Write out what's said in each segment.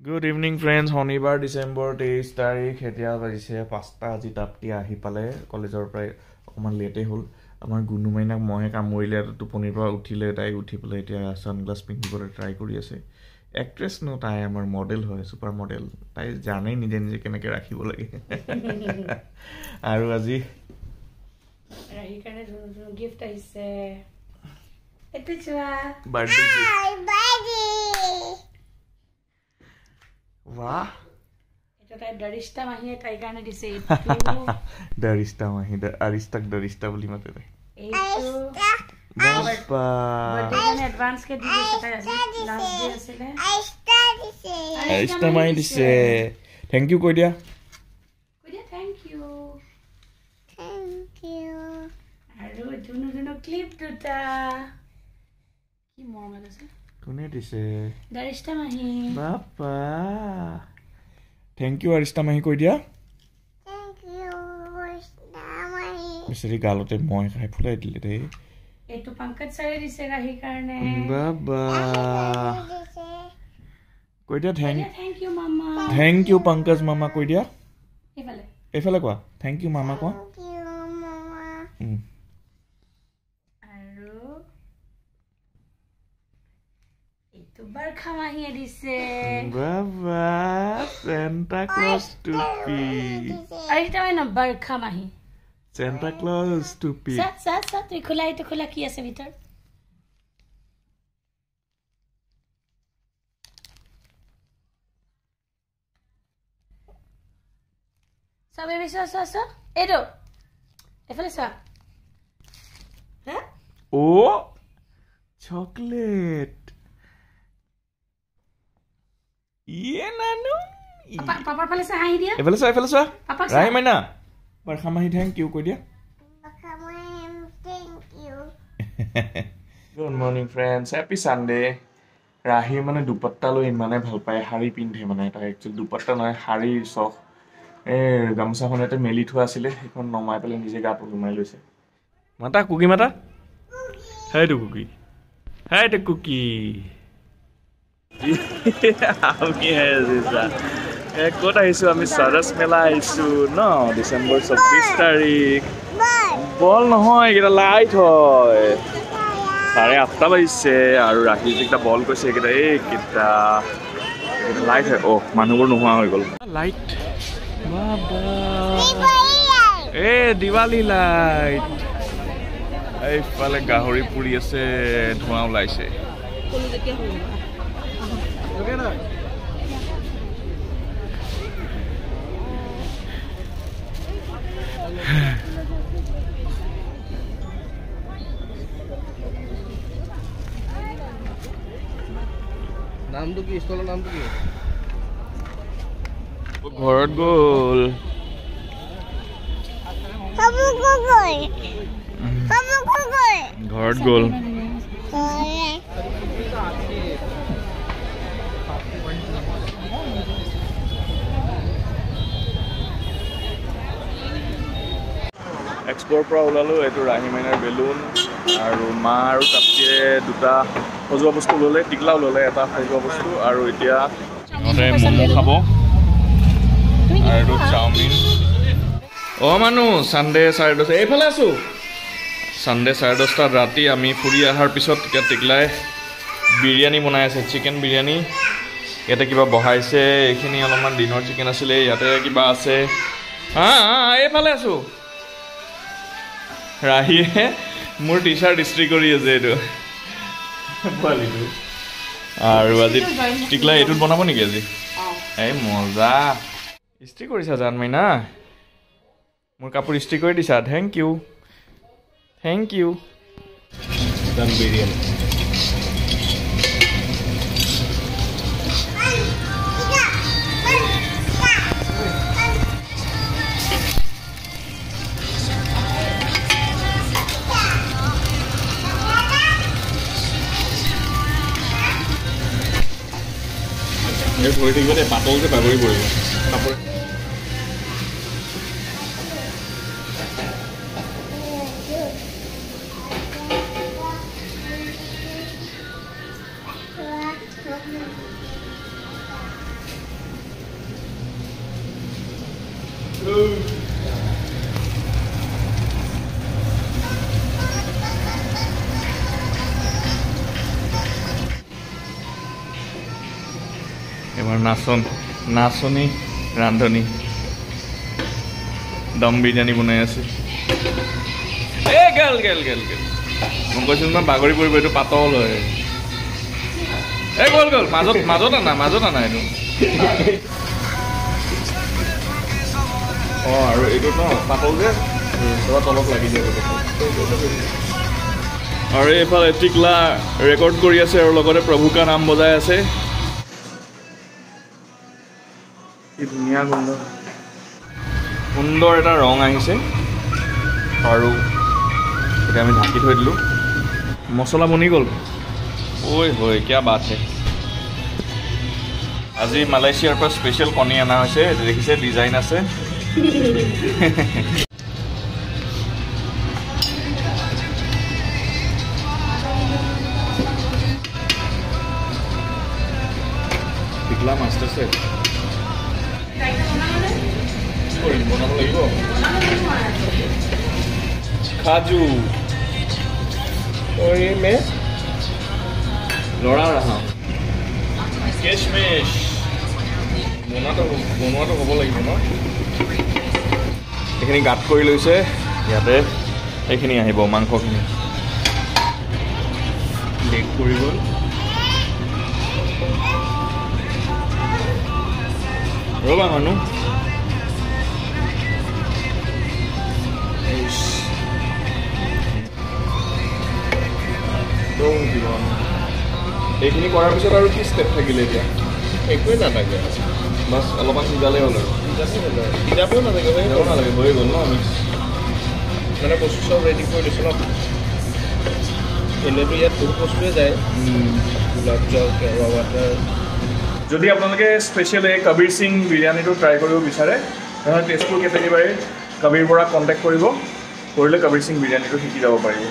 Good evening, friends. শনিবাৰ ডিচেম্বৰ 23 তাৰিখ এতিয়া বাজিছে 5টা আজি তাপ্তি আহি পালে কলেজৰ পৰা অকণমান লেটেই হ'ল আমাৰ গুণুমাইনাক মহে কামুৰিলে টোপনিৰ পৰা উঠিলে তাই উঠি পেলাই এতিয়া ছানগ্লাছ পিন্ধিবলৈ ট্ৰাই কৰি আছে এক্ট্ৰেছ ন তাই আমাৰ মডেল হয় ছুপাৰ মডেল তাই জানেই নিজে নিজে কেনেকৈ ৰাখিব লাগে আৰু আজি ৰাহি কাৰণে গিফ্ট আহিছে এটো চোৱা বাৰ্থডে वाह এটা তাই দৰিষ্টা মাহিয়ে তাই কাৰণে দিছে দৰিষ্টা মাহি আৰিষ্টাক দৰিষ্টা বুলি মাতে তাই এইটো বাবা বাৰ্থডে এডভান্স কে দি দিছে তাই আজি লাষ্ট ডে আছিল আৰিষ্টা মাহি দিছে থ্যাংক ইউ কৈ দিয়া থ্যাংক ইউ আৰু দুনো ক্লিপ দুটা কি মৰম আছে কোনে দিছে দৰিষ্টা মাহি বাবা থ্যাংক ইউ আৰিষ্টা মাহি কৈ দিয়া থ্যাংক ইউ দৰিষ্টা মাহি মিছৰি গালতে মই খাই ফুলাই দিলে দেই এইটো পংকজ ছাৰে দিছে ৰাহি কাৰণে বাবা কৈ দিয়া থ্যাংক ইউ মামা থ্যাংক ইউ পংকজ মামা কৈ দিয়া এইফালে কোৱা থ্যাংক ইউ মামা কোৱা Barkha mahi edise. Baba, Santa Claus topi. Arita mai na barkha mahi. Santa Claus topi. Sa tu khula ki ase bitor. Sa baby sa. Edo. Efale sa. Ha? Oh, chocolate. Iya nanu. Papa pale sa hai dia. Efale sa. Rai maina. Barkha mahi thank you koi dia. Barkha mahi thank you. Good morning friends. Happy Sunday. Rahi mane dupatta loi mane bhal pai hari pindhe mane ta actually dupatta noy hari sok. Gamsa khonete meli thua asile ekon nomai pele nije gato lumai loise. Mata cookie mata. Hey to cookie. Hey to cookie. আমি ক'ত আহিছোঁ আমি sarus মেলা আহিছোঁ ন ডিচেম্বৰ 24 তাৰিখ বল নহয় এইকেইটা light হয় 8:30 বাজিছে আৰু ৰাখি যিকেইটা বল কৈছে এইকেইটা লাইট হয় মানুহবোৰ নোহোৱা হৈ গ'ল লাইট দিৱালী লাইট এইফালে গাহৰি পুৰি আছে ধোঁৱা ওলাইছে নামটো কি ষ্টলৰ নামটো কি ঘৰত গ'ল ঘৰত গ'ল এক্সপ'ৰ পৰা ওলালোঁ এইটো ৰাহি মাইনাৰ বেলুন আৰু মা আৰু তাপ্তিয়ে দুটা সজোৱা বস্তু ল'লে টিকলাও ল'লে এটা সজোৱা বস্তু আৰু এতিয়া সিহঁতে ম'ম' খাব আৰু চাওমিন মানুহ ছানডে 10:30 এইফালে আছোঁ ছানডে 10:30 ৰাতি আমি ফুৰি অহাৰ পিছত এতিয়া টিকলাই বিৰিয়ানী বনাই আছে চিকেন বিৰিয়ানী ইয়াতে কিবা বহাইছে এইখিনি অলপমান দিনৰ চিকেন আছিলে ইয়াতে কিবা আছে এইফালে আছোঁ ৰাহিয়ে মোৰ টি চাৰ্ট ইস্ত্ৰি কৰি আছে এইটো পোৱালিটো আৰু আজি টিকলাই এইটোত বনাব নেকি আজি এই মজা ইস্ত্ৰি কৰিছা জান মাইনা মোৰ কাপোৰ ইস্ত্ৰি কৰি দিছা থেংক ইউ দম বিৰিয়ানী ভৰি থাকিব দে পাতল যে বাগৰি পৰিব কাপোৰ এবাৰ নাচনী ৰান্ধনী দম বিৰিয়ানী বনাই আছে এ গেল মই কৈছোঁ মই বাগৰি পৰিব এইটো পাতল হয় এই গ'ল মাজত আনা এইটো অঁ আৰু এইটো ন পাতল যে তলত লাগি যায় আৰু এইফালে টিকলা ৰেকৰ্ড কৰি আছে আৰু লগতে প্ৰভুকা নাম বজাই আছে কি ধুনীয়া সুন্দৰ এটা ৰং আহিছে আৰু এতিয়া আমি ঢাকি থৈ দিলোঁ মছলা বনি গ'ল ঐ হয় কিয়া বাত হে আজি মালয়েছিয়াৰ পৰা স্পেচিয়েল কণী অনা হৈছে দেখিছে ডিজাইন আছে টিকলা মাষ্টাৰ চেফ বনাব লাগিব কাজু और ये मैं লৰা ৰহা কিশমিশ বনোৱাটো হ'ব লাগিব ন এইখিনি গাঁত কৰি লৈছে ইয়াতে এইখিনি আহিব মাংসখিনি বেক কৰি গ'ল ৰ'বা মানুহ এইখিনি কৰাৰ পিছত আৰু কি ষ্টেপ থাকিলে এতিয়া একোৱেই নালাগে বাছ অলপমান সিজালেই হ'ল আৰু সিজাবও নালাগে নালাগে হৈ গ'ল ন আমি মানে বস্তু চব ৰেডি কৰি দিছোঁ ন এনেইতো ইয়াত বহুত বস্তুৱে যায় গোলাপ জল কেৰুৱা ৱাটাৰ যদি আপোনালোকে স্পেচিয়েল এই কবিৰ সিং বিৰিয়ানীটো ট্ৰাই কৰিব বিচাৰে তেনেহ'লে তেজপুৰ কেটেগৰীবাৰীৰ কবিৰ পৰা কণ্টেক্ট কৰিলে কবিৰ সিং বিৰিয়ানীটো শিকি যাব পাৰিব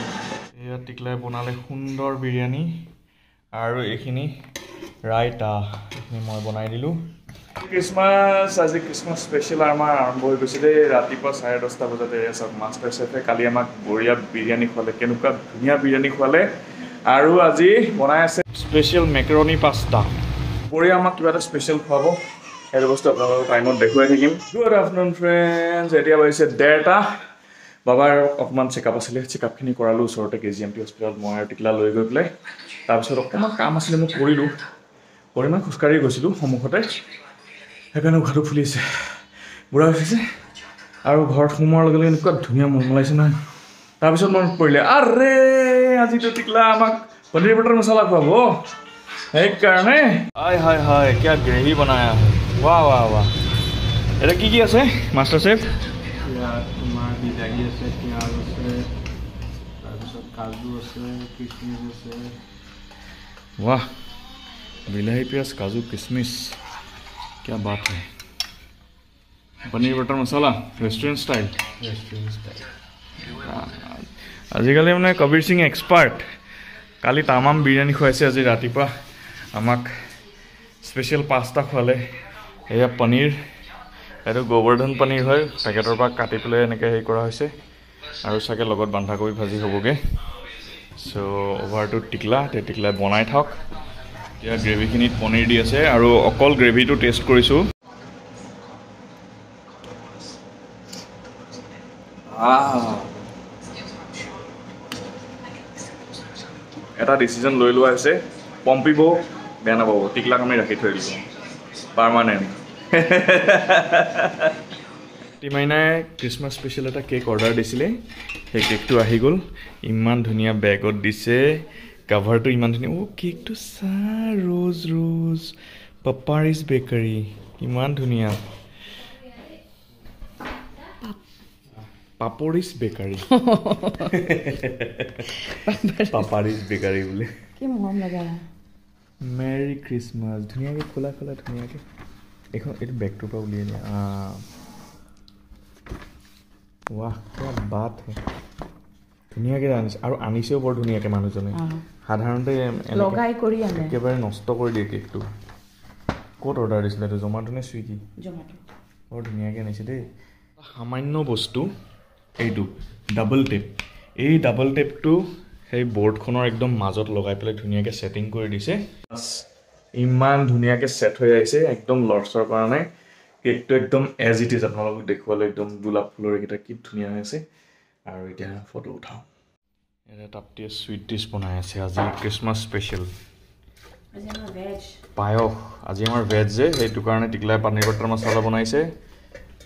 এয়া টিকলাই বনালে সুন্দৰ বিৰিয়ানী আৰু এইখিনি ৰাইতা এইখিনি মই বনাই দিলোঁ আজি খ্ৰীষ্টমাছ স্পেচিয়েল আমাৰ আৰম্ভ হৈ গৈছিলে ৰাতিপুৱা 10:30 বজাতে চাওক মাষ্টাৰ চেফে কালি আমাক বঢ়িয়া বিৰিয়ানী খোৱালে কেনেকুৱা ধুনীয়া বিৰিয়ানী খোৱালে আৰু আজি বনাই আছে স্পেচিয়েল মেকাৰণি পাস্তা বঢ়িয়া আমাক কিবা এটা স্পেচিয়েল খুৱাব সেইটো বস্তু আপোনালোকৰ টাইমত দেখুৱাই থাকিম গুড আফটাৰনুন ফ্ৰেণ্ডছ এতিয়া বাজিছে 1:30 বাবাৰ অকণমান চেকআপ আছিলে চেকআপখিনি কৰালোঁ ওচৰতে KGMT হস্পিটেলত মই আৰু টিকলা লৈ গৈ পেলাই তাৰপিছত অকণমান কাম আছিলে মই কৰিলোঁ কৰি মই খোজকাঢ়ি গৈছিলোঁ সন্মুখতে সেইকাৰণে উশাহটো ফুলিছে বুঢ়া হৈছে আৰু ঘৰত সোমোৱাৰ লগে লগে এনেকুৱা ধুনীয়া মলমলাইছে নহয় তাৰপিছত মনত পৰিলে আৰে আজিতো টিকলা আমাক পনীৰ বাটাৰ মছলা খুৱাব সেইকাৰণে হাই কিয় গ্ৰেভি বনাই ৱাহ এটা কি আছে মাষ্টাৰ চেফ তোমাৰ বিলাহী আছে পিঁয়াজ আছে তাৰপিছত কাজু আছে কিচমিচ আছে वाह बिलाही प्याज काजू किशमिश क्या बात है पनीर बटर मसाला रेस्टोरेंट स्टाइल आजिकाली मैं कबीर सिंह एक्सपार्ट काली तामाम बिरियानी खुवाइছে আজি ৰাতিপুৱা আমাক স্পেচিয়েল পাস্তা খুৱালে এয়া পনীৰ এইটো গোবৰ্ধন পনীৰ হয় পেকেটৰ পৰা কাটি পেলাই এনেকৈ হেৰি কৰা হৈছে আৰু চাগে লগত বন্ধাকবি ভাজি হ'বগে সো ওভাৰ টু টিকলা বনাই থাক এতিয়া গ্ৰেভিখিনিত পনীৰ দি আছে আৰু অকল গ্ৰেভিটো টেষ্ট কৰিছোঁ এটা ডিচিজন লৈ লোৱা হৈছে পম্পিব বেয়া নাপাব টিকলাক আমি ৰাখি থৈ দিছোঁ পাৰ্মানেণ্ট টিমাইনাই খ্ৰীষ্টমাছ স্পেচিয়েল এটা কেক অৰ্ডাৰ দিছিলে সেই কেকটো আহি গ'ল ইমান ধুনীয়া বেগত দিছে কাভাৰটো ইমান ধুনীয়া কেকটো চা ৰ'জ পাপাৰিছ বেকাৰী ইমান ধুনীয়া পাপৰিছ বেকাৰী পাপাৰিছ বেকাৰী বোলে কি মৰম লগা মেৰি খ্ৰীষ্টমাছ ধুনীয়াকৈ খোলা ধুনীয়াকৈ এইখন এইটো বেগটোৰ পৰা উলিয়াই দিয়া ৱাহ কিয় বাত হে ধুনীয়াকৈ আনিছে আৰু আনিছেও বৰ ধুনীয়াকৈ মানুহজনে সাধাৰণতে লগাই কৰি আনে একেবাৰে নষ্ট কৰি দিয়ে কেকটো ক'ত অৰ্ডাৰ দিছিলে এইটো জমাটো নে চুইগি জমাটো বৰ ধুনীয়াকৈ আনিছে দেই সামান্য বস্তু এইটো ডাবল টেপ এই ডাবল টেপটো সেই বৰ্ডখনৰ একদম মাজত লগাই পেলাই ধুনীয়াকৈ ছেটিং কৰি দিছে ইমান ধুনীয়াকৈ ছেট হৈ আহিছে একদম লৰচৰ কৰা নাই কেকটো একদম এজ ইট ইজ আপোনালোকক দেখুৱালে একদম গোলাপ ফুলৰ এইকেইটা কি ধুনীয়া হৈ আছে আৰু এতিয়া ফটো উঠাওঁ এটা তাপ্তিয়ে চুইট ডিছ বনাই আছে আজি ক্ৰিছমাছ স্পেচিয়েল পায়স আজি আমাৰ ভেজ যে সেইটো কাৰণে টিকলাই পানীৰ বাটাৰ মছলা বনাইছে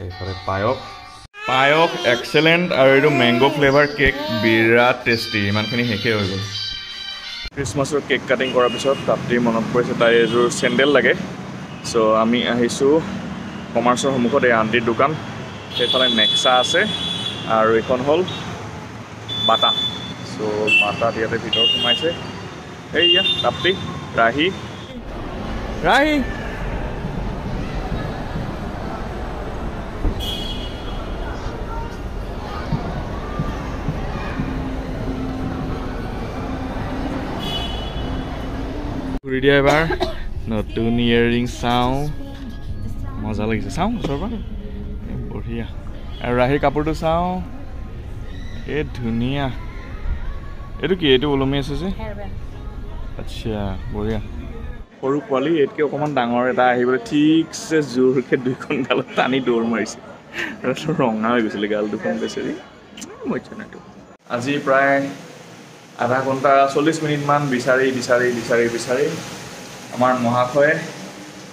এইফালে পায়স এক্সেলেণ্ট আৰু এইটো মেংগ' ফ্লেভাৰ কেক বিৰাট টেষ্টি ইমানখিনি শেষেই হৈ গ'ল ক্ৰিছমাছৰ কেক কাটিং কৰাৰ পিছত তাপ্তিৰ মনত পৰিছে তাই এযোৰ চেণ্ডেল লাগে চ' আমি আহিছোঁ কমাৰ্চৰ সন্মুখত এই আণ্টিৰ দোকান সেইফালে নেক্সা আছে আৰু এইখন হ'ল বাটা চ' বাটাত ইয়াতে ভিতৰত সোমাইছে এইয়া তাপ্তি ৰাহি ঘূৰি দিয়া এবাৰ নতুন ইয়েৰিং চাওঁ মজা লাগিছে চাওঁ ওচৰৰ পৰা বঢ়িয়া আৰু ৰাহিৰ কাপোৰটো চাওঁ এই ধুনীয়া এইটো কি এইটো ওলমি আছে যে আচ্ছা বঢ়িয়া সৰু পোৱালি এইতকৈ অকণমান ডাঙৰ এটা আহিবলৈ ঠিকছে জোৰকৈ দুইখন গালত টানি দৌৰ মাৰিছে ৰঙা হৈ গৈছিলে গাল দুখন বেচেৰি মজ্জা নাইতো আজি প্ৰায় আধা ঘণ্টা 40 মিনিটমান বিচাৰি আমাৰ মহাশয়ে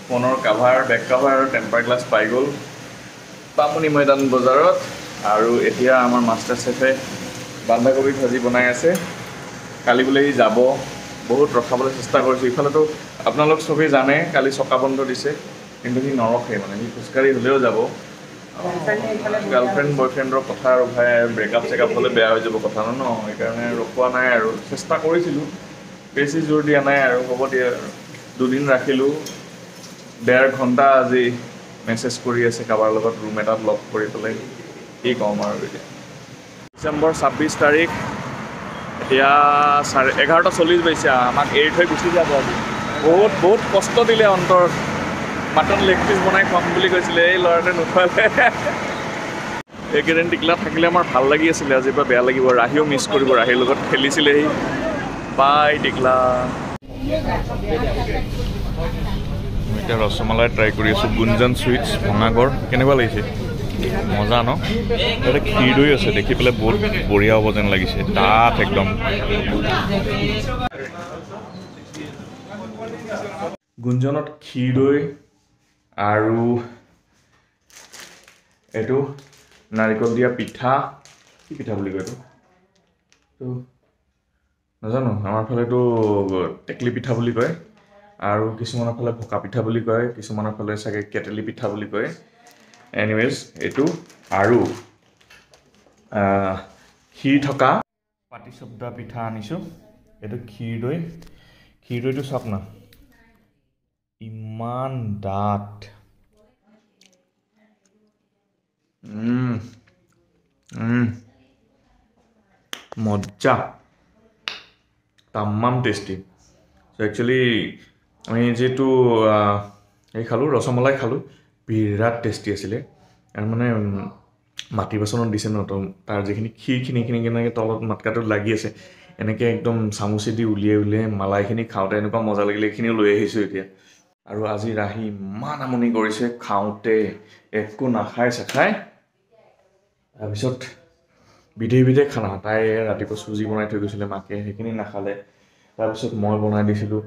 ফোনৰ কাভাৰ বেক কাভাৰ আৰু টেম্পাৰ গ্লাছ পাই গ'ল বামুণী মৈদান বজাৰত আৰু এতিয়া আমাৰ মাষ্টাৰ চেফে বন্ধাকবি ভাজি বনাই আছে কালি বোলে সি যাব বহুত ৰখাবলৈ চেষ্টা কৰিছোঁ ইফালেতো আপোনালোক চবেই জানে কালি চকা বন্ধ দিছে কিন্তু সি নৰখে মানে সি খোজকাঢ়ি হ'লেও যাব গাৰ্লফ্ৰেণ্ড বয়ফ্ৰেণ্ডৰ কথা আৰু ভাই ব্ৰেকআপ চেকআপ হ'লে বেয়া হৈ যাব কথা ন সেইকাৰণে ৰখোৱা নাই আৰু চেষ্টা কৰিছিলোঁ বেছি জোৰ দিয়া নাই আৰু হ'ব দিয়া আৰু 2 দিন ৰাখিলোঁ 1.5 ঘণ্টা আজি মেছেজ কৰি আছে কাৰোবাৰ লগত ৰুম এটাত লগ কৰি পেলাই কি ক'ম আৰু এতিয়া ডিচেম্বৰ 26 তাৰিখ এতিয়া 11:40 বাজিছে আমাক এৰি থৈ গুচি যাব আজি বহুত কষ্ট দিলে অন্তৰত মাটন লেগ পিচ বনাই খুৱাম বুলি কৈছিলে এই ল'ৰাটোৱে নোখোৱালে এইকেইদিন টিকলা থাকিলে আমাৰ ভাল লাগি আছিলে আজিৰ পৰা বেয়া লাগিব ৰাহিও মিছ কৰিব ৰাহিৰ লগত খেলিছিলেহি বাই টিকলা মই এতিয়া ৰসমলাই ট্ৰাই কৰি আছোঁ গুঞ্জন চুইটছ ভঙাগড় কেনেকুৱা লাগিছে মজা ন এটা ক্ষীৰ দৈ আছে দেখি পেলাই বহুত বঢ়িয়া হ'ব যেন লাগিছে ডাঠ একদম গুঞ্জনত ক্ষীৰ দৈ আৰু এইটো নাৰিকল দিয়া পিঠা কি পিঠা বুলি কয় এইটো নাজানো আমাৰ ফালেতো টেকলি পিঠা বুলি কয় আৰু কিছুমানৰ ফালে ভকা পিঠা বুলি কয় কিছুমানৰ ফালে চাগে কেটেলি পিঠা বুলি কয় এনিৱেজ এইটো আৰু ক্ষীৰ থকা পাটিচপৰা পিঠা আনিছোঁ এইটো ক্ষীৰ দৈটো চাওক না ইমান ডাঠ মজ্জা তামাম টেষ্টি চ' একচুৱেলি আমি যিহেতু এই খালোঁ ৰসমলাই খালোঁ বিৰাট টেষ্টি আছিলে আৰু মানে মাটি বাচনত দিছে ন তো তাৰ যিখিনি ক্ষীৰখিনি কেনেকৈ তলত মাতকাটোত লাগি আছে এনেকৈ একদম চামুচে দি উলিয়াই মালাইখিনি খাওঁতে এনেকুৱা মজা লাগিলে এইখিনিও লৈ আহিছোঁ এতিয়া আৰু আজি ৰাহি ইমান আমনি কৰিছে খাওঁতে একো নাখায় চেখায় তাৰপিছত বিধে খানা তাই ৰাতিপুৱা চুজি বনাই থৈ গৈছিলে মাকে সেইখিনি নাখালে তাৰপিছত মই বনাই দিছিলোঁ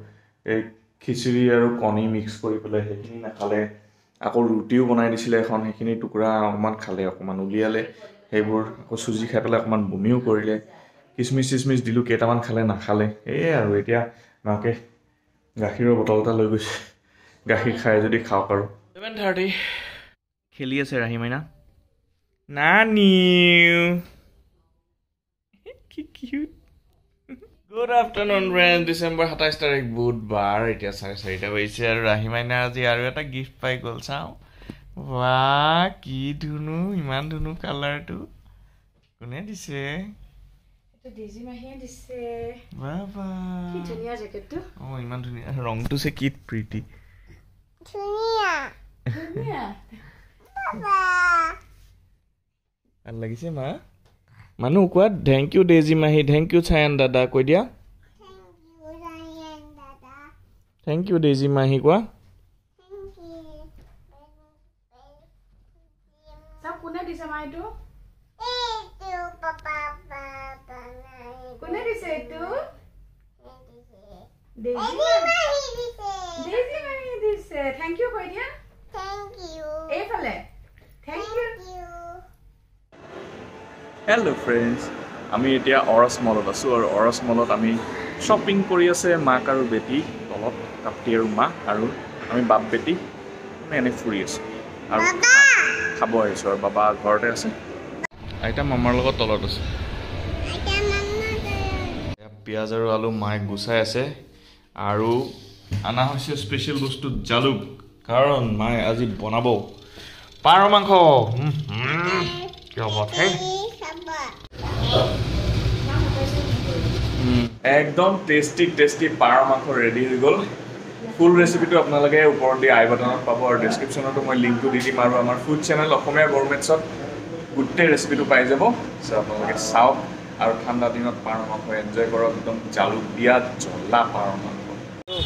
এই খিচিৰি আৰু কণী মিক্স কৰি পেলাই সেইখিনি নাখালে আকৌ ৰুটিও বনাই দিছিলে এখন সেইখিনি টুকুৰা অকণমান খালে অকণমান উলিয়ালে সেইবোৰ আকৌ চুজি খাই পেলাই অকণমান বমিও কৰিলে কিচমিচ দিলোঁ কেইটামান খালে নাখালে এই আৰু এতিয়া মাকে গাখীৰৰ বটল এটা লৈ গৈছে গাখীৰ খাই যদি খাওক আৰু 7:30 খেলি আছে ৰাহি মাইনা নানিউ কি cute good afternoon friend December 27 তাৰিখ বুধবাৰ এতিয়া 4:30 বাজিছে আৰু ৰাহি মাইনা আজি আৰু এটা গিফ্ট পাই গ'ল চাওঁ ৱাহ কি ধুনু ইমান ধুনু কালাৰটো কোনে দিছে ডেজি মাহিয়ে দিছে বাবা কি ধুনীয়া জেকেটটো ইমান ধুনীয়া ৰংটো সে কি প্ৰিটি ধুনীয়া বাবা ভাল লাগিছে মা মানুহ কোৱা থেংক ইউ ডেজি মাহি থেংক ইউ চায়ান দাদা কৈ দিয়া থেংক ইউ ডেইজি মাহী কোৱা চব কোনে দিছে মা এইটো কোনে দিছে এইটো ডেইজি মাহী দিছে থেংক ইউ কৈ দিয়া এইফালে থেংক ইউ হেল্ল' ফ্ৰেণ্ডছ আমি এতিয়া অৰছ মলত আছোঁ আৰু অৰছ মলত আমি শ্বপিং কৰি আছে মাক আৰু বেটি তলত তাপ্তি আৰু মা আৰু আমি বাপ বেটি আমি এনে ফুৰি আছোঁ আৰু খাব আহিছোঁ আৰু বাবা ঘৰতে আছে আইতা মামাৰ লগত তলত আছে পিঁয়াজ আৰু আলু মায়ে গুচাই আছে আৰু অনা হৈছে স্পেচিয়েল বস্তু জালুক কাৰণ মায়ে আজি বনাব পাৰ মাংস কি হ'ব একদম টেষ্টি পাৰ মাংস ৰেডি হৈ গ'ল ফুল ৰেচিপিটো আপোনালোকে ওপৰত দি আই বাটনত পাব আৰু ডেছক্ৰিপশ্যনতো মই লিংকটো দি দিম আৰু আমাৰ ফুড চেনেল অসমীয়া গৰমেণ্টছত গোটেই ৰেচিপিটো পাই যাব চ' আপোনালোকে চাওক আৰু ঠাণ্ডা দিনত পাৰ মাংস এনজয় কৰক একদম জালুক দিয়া জ্বলা পাৰ মাংস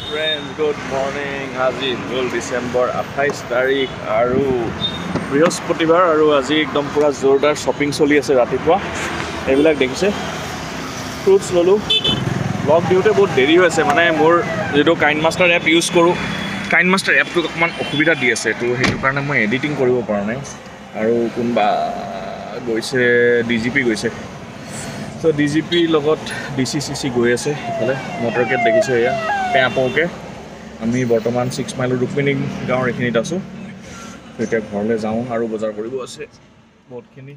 ফ্ৰেণ্ডছ গুড মৰ্ণিং আজি হ'ল ডিচেম্বৰ 28 তাৰিখ আৰু বৃহস্পতিবাৰ আৰু আজি একদম পূৰা জোৰদাৰ শ্বপিং চলি আছে ৰাতিপুৱা এইবিলাক দেখিছে ফ্ৰুটছ ল'লোঁ ব্লগ দিওঁতে বহুত দেৰি হৈ আছে মানে মোৰ যিটো কাইণ্ড মাষ্টাৰ এপ ইউজ কৰোঁ কাইণ্ড মাষ্টাৰ এপটোত অকণমান অসুবিধা দি আছে তো সেইটো কাৰণে মই এডিটিং কৰিব পৰা নাই আৰু কোনোবা গৈছে DGP গৈছে চ' DGP লগত DCCC গৈ আছে ইফালে মটৰকেট দেখিছোঁ এয়া পেঁয়া পৌকে আমি বৰ্তমান 6 মাইলৰ ৰুক্মিণী গাঁৱৰ এইখিনিত আছোঁ এতিয়া ঘৰলৈ যাওঁ আৰু বজাৰ কৰিব আছে বহুতখিনি